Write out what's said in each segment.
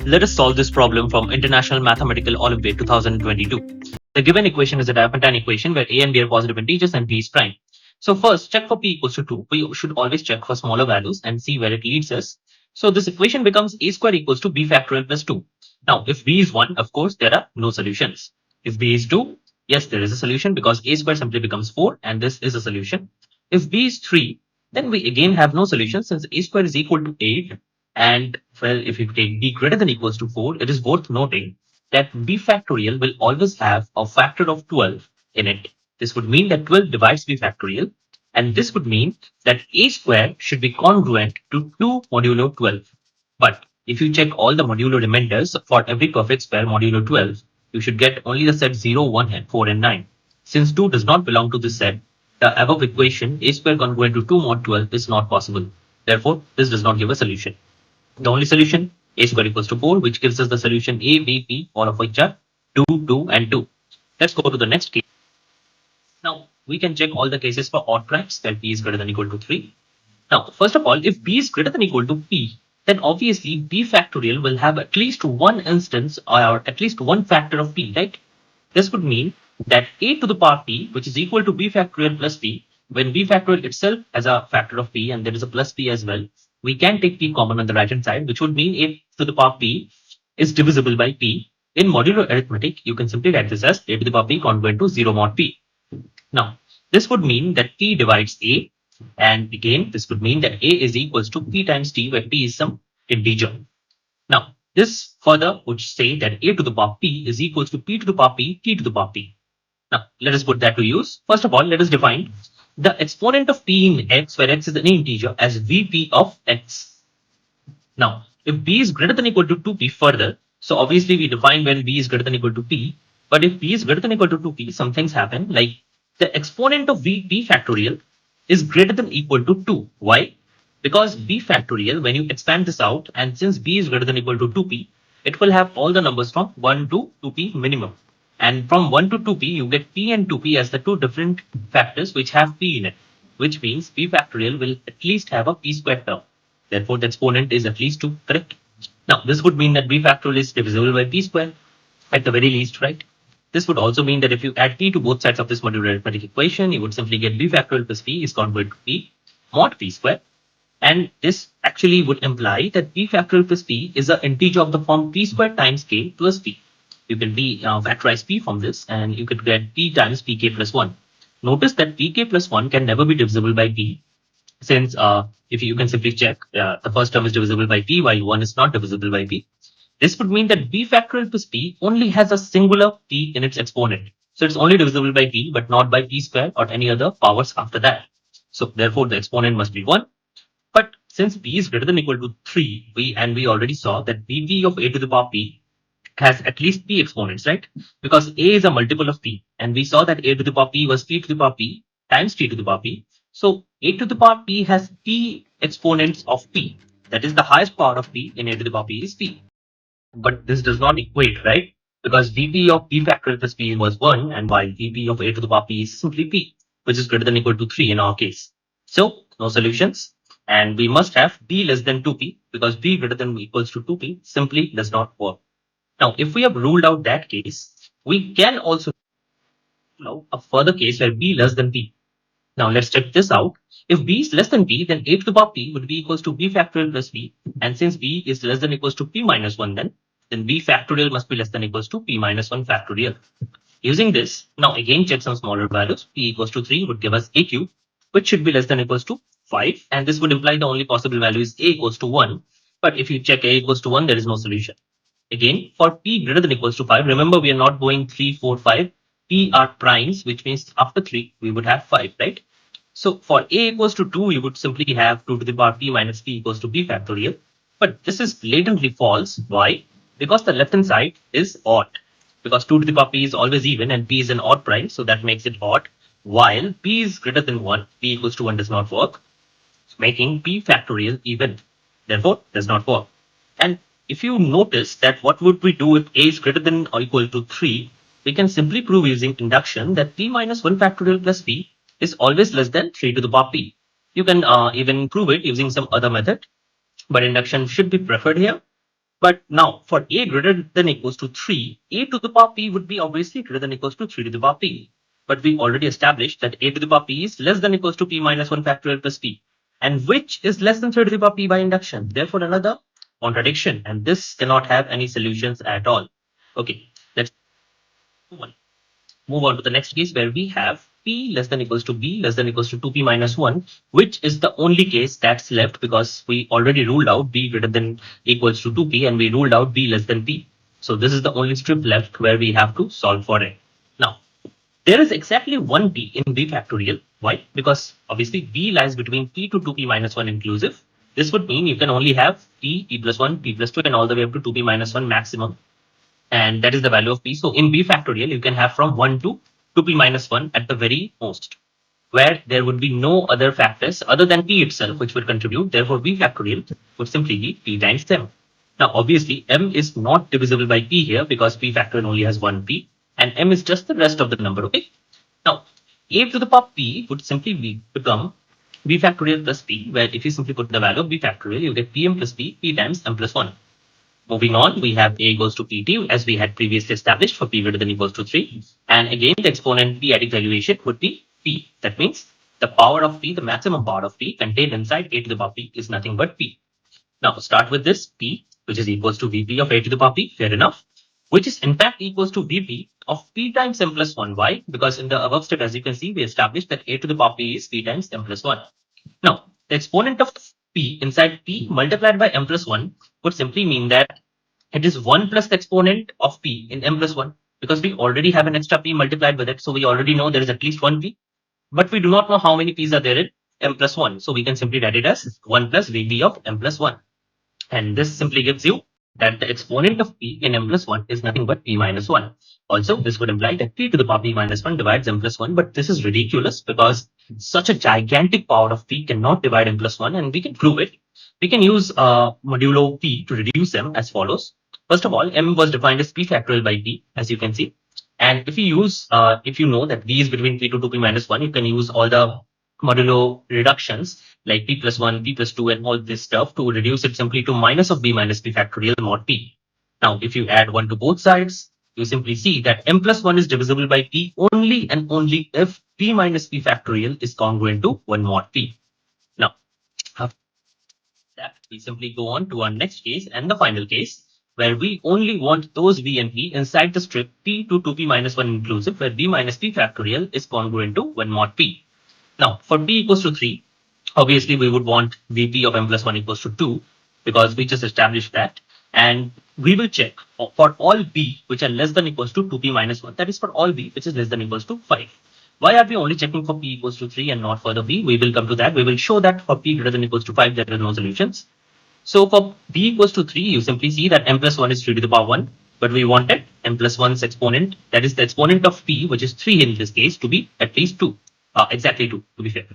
Let us solve this problem from International Mathematical Olympiad 2022. The given equation is a Diophantine equation where a and b are positive integers and b is prime. So first, check for p equals to 2. We should always check for smaller values and see where it leads us. So this equation becomes a square equals to b factorial plus 2. Now, if b is 1, of course, there are no solutions. If b is 2, yes, there is a solution because a square simply becomes 4 and this is a solution. If b is 3, then we again have no solution since a square is equal to 8. And well, if you take b greater than equals to 4, it is worth noting that b factorial will always have a factor of 12 in it. This would mean that 12 divides b factorial, and this would mean that a square should be congruent to 2 modulo 12. But if you check all the modulo remainders for every perfect square modulo 12, you should get only the set 0, 1, and 4, and 9. Since 2 does not belong to this set, the above equation a square congruent to 2 mod 12 is not possible. Therefore, this does not give a solution. The only solution, a square equals to 4, which gives us the solution a, b, p, all of which are 2, 2, and 2. Let's go to the next case. Now, we can check all the cases for odd primes where p is greater than or equal to 3. Now, first of all, if b is greater than or equal to p, then obviously b factorial will have at least one instance or at least one factor of p, right? This would mean that a to the power p, which is equal to b factorial plus p, when b factorial itself has a factor of p and there is a plus p as well, we can take p common on the right hand side, which would mean a to the power p is divisible by p. In modular arithmetic, you can simply write this as a to the power p congruent to 0 mod p. Now, this would mean that p divides a, and again, this would mean that a is equals to p times t, where p is some integer. Now, this further would say that a to the power p is equals to p to the power p, t to the power p. Now, let us put that to use. First of all, let us define the exponent of p in x, where x is an integer, as vp of x. Now, if b is greater than or equal to 2p further, so obviously we define when b is greater than or equal to p, but if p is greater than or equal to 2p, some things happen, like the exponent of vp factorial is greater than or equal to 2. Why? Because b factorial, when you expand this out, and since b is greater than or equal to 2p, it will have all the numbers from 1 to 2p minimum. And from 1 to 2p, you get p and 2p as the two different factors which have p in it, which means p factorial will at least have a p squared term. Therefore, the exponent is at least 2, correct? Now, this would mean that b factorial is divisible by p square at the very least, right? This would also mean that if you add p to both sides of this modular arithmetic equation, you would simply get b factorial plus p is congruent to p mod p square. And this actually would imply that p factorial plus p is an integer of the form p squared times k plus p. You can factorize p from this, and you could get p times pk plus 1. Notice that pk plus 1 can never be divisible by p, since if you can simply check, the first term is divisible by p while 1 is not divisible by p. This would mean that b factorial plus p only has a singular p in its exponent. So it's only divisible by p, but not by p square or any other powers after that. So therefore, the exponent must be 1. But since p is greater than or equal to 3, we already saw that vp of a to the power p has at least p exponents, right? Because a is a multiple of p, and we saw that a to the power p was p to the power p times t to the power p. So a to the power p has p exponents of p. That is, the highest power of p in a to the power p is p. But this does not equate, right? Because vp of p factorial plus p was 1, and while vp of a to the power p is simply p, which is greater than or equal to 3 in our case. So no solutions, and we must have p less than 2p, because p greater than or equals to 2p simply does not work. Now, if we have ruled out that case, we can also rule out a further case where b less than p. Now, let's check this out. If b is less than p, then a to the power p would be equals to b factorial plus p. And since b is less than or equals to p minus 1, then b factorial must be less than or equals to p minus 1 factorial. Using this, now again check some smaller values. P equals to 3 would give us a cube, which should be less than or equals to 5. And this would imply the only possible value is a equals to 1. But if you check a equals to 1, there is no solution. Again, for p greater than or equals to 5, remember we are not going 3, 4, 5. P are primes, which means after 3, we would have 5, right? So for a equals to 2, you would simply have 2 to the power p minus p equals to p factorial. But this is blatantly false. Why? Because the left hand side is odd. Because 2 to the power p is always even and p is an odd prime, so that makes it odd. While p is greater than 1, p equals to 1 does not work, making p factorial even. Therefore, does not work. And if you notice that what would we do if a is greater than or equal to 3, we can simply prove using induction that p minus 1 factorial plus p is always less than 3 to the power p. You can even prove it using some other method, but induction should be preferred here. But now for a greater than equals to 3, a to the power p would be obviously greater than equals to 3 to the power p. But we already established that a to the power p is less than equals to p minus 1 factorial plus p, and which is less than 3 to the power p by induction. Therefore, another contradiction, and this cannot have any solutions at all. Okay, let's move on to the next case where we have p less than equals to b less than equals to 2p minus 1, which is the only case that's left because we already ruled out b greater than equals to 2p and we ruled out b less than p. So this is the only strip left where we have to solve for it. Now, there is exactly one p in b factorial. Why? Because obviously b lies between p to 2p minus 1 inclusive. This would mean you can only have p plus 1, p plus 2, and all the way up to 2p minus 1 maximum, and that is the value of p. So in b factorial, you can have from 1 to 2p minus 1 at the very most, where there would be no other factors other than p itself which would contribute. Therefore, b factorial would simply be p times m. Now, obviously, m is not divisible by p here because p factorial only has one p, and m is just the rest of the number. Okay. Now, a to the power p would simply become b factorial plus p, where if you simply put the value of b factorial, you get pm plus p times m plus 1. Moving on, we have a equals to pt as we had previously established for p greater than equals to 3. And again, the exponent p-adic valuation would be p. That means the power of p, the maximum power of p contained inside a to the power p is nothing but p. Now start with this p, which is equals to vp of a to the power p, fair enough, which is in fact equals to vp of p times m plus 1. Why? Because in the above step, as you can see, we established that a to the power p is p times m plus 1. Now, the exponent of p inside p multiplied by m plus 1 would simply mean that it is 1 plus the exponent of p in m plus 1, because we already have an extra p multiplied with it. So we already know there is at least one p, but we do not know how many p's are there in m plus 1. So we can simply write it as 1 plus vp of m plus 1. And this simply gives you that the exponent of p in m plus 1 is nothing but p minus 1. Also, this would imply that p to the power p minus 1 divides m plus 1, but this is ridiculous because such a gigantic power of p cannot divide m plus 1, and we can prove it. We can use modulo p to reduce m as follows. First of all, m was defined as p factorial by p, as you can see. And if you know that v is between p to 2p minus 1, you can use all the modulo reductions like p plus 1, p plus 2, and all this stuff to reduce it simply to minus of b minus p factorial mod p. Now, if you add 1 to both sides, you simply see that m plus 1 is divisible by p only and only if p minus p factorial is congruent to 1 mod p. Now, after that, we simply go on to our next case and the final case, where we only want those v and p inside the strip p to 2p minus 1 inclusive, where b minus p factorial is congruent to 1 mod p. Now, for p equals to 3, obviously we would want vp of m plus 1 equals to 2 because we just established that. And we will check for all b which are less than equals to 2p minus 1. That is for all b which is less than equals to 5. Why are we only checking for p equals to 3 and not for the b? We will come to that. We will show that for p greater than equals to 5, there are no solutions. So for b equals to 3, you simply see that m plus 1 is 3 to the power 1. But we wanted m plus 1's exponent, that is the exponent of p, which is 3 in this case, to be at least 2. Exactly 2, to be fair.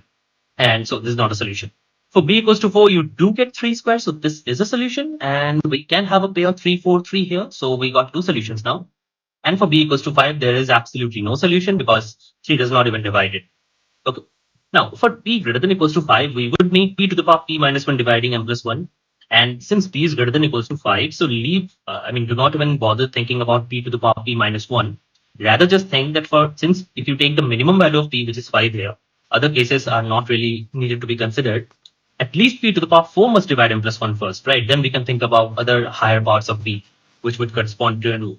And so this is not a solution. For b equals to 4, you do get 3 squares. So this is a solution. And we can have a pair of 3, 4, 3 here. So we got two solutions now. And for b equals to 5, there is absolutely no solution because 3 does not even divide it. Okay. Now, for p greater than equals to 5, we would need p to the power p minus 1 dividing m plus 1. And since p is greater than equals to 5, so do not even bother thinking about p to the power p minus 1. Rather just think that since if you take the minimum value of p, which is 5 here, other cases are not really needed to be considered. At least p to the power 4 must divide m plus 1 first, right? Then we can think about other higher powers of p, which would correspond to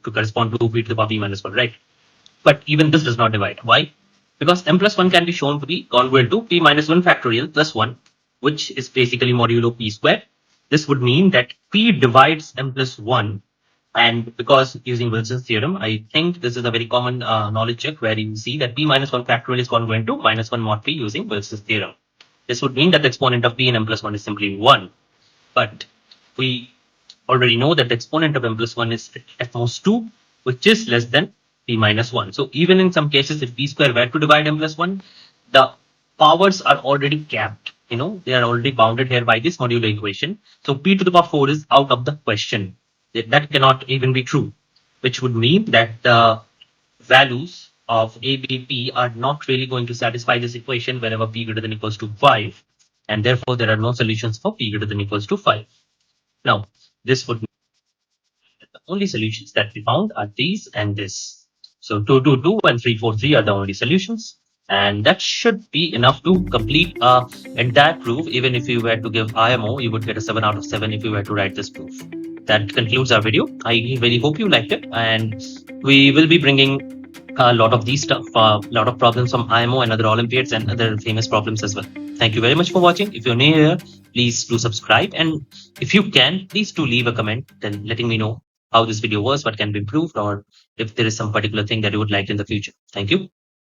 p to the power p minus 1, right? But even this does not divide. Why? Because m plus 1 can be shown to be congruent to p minus 1 factorial plus 1, which is basically modulo p squared. This would mean that p divides m plus 1. And because using Wilson's theorem, I think this is a very common knowledge check where you see that p minus 1 factorial is congruent to minus 1 mod p using Wilson's theorem. This would mean that the exponent of p in m plus 1 is simply 1. But we already know that the exponent of m plus 1 is at most 2, which is less than p minus 1. So even in some cases, if p square were to divide m plus 1, the powers are already capped. They are already bounded here by this modular equation. So p to the power 4 is out of the question. That cannot even be true, which would mean that the values of a, b, p are not really going to satisfy this equation wherever p greater than equals to 5. And therefore, there are no solutions for p greater than equals to 5. Now, this would only solutions that we found are these and this. So 222 and 343 are the only solutions. And that should be enough to complete a entire proof. Even if you were to give IMO, you would get a 7 out of 7 if you were to write this proof. That concludes our video. I really hope you liked it. And we will be bringing a lot of these stuff, a lot of problems from IMO and other Olympiads and other famous problems as well. Thank you very much for watching. If you're new here, please do subscribe. And if you can, please do leave a comment then letting me know how this video was, what can be improved, or if there is some particular thing that you would like in the future. Thank you.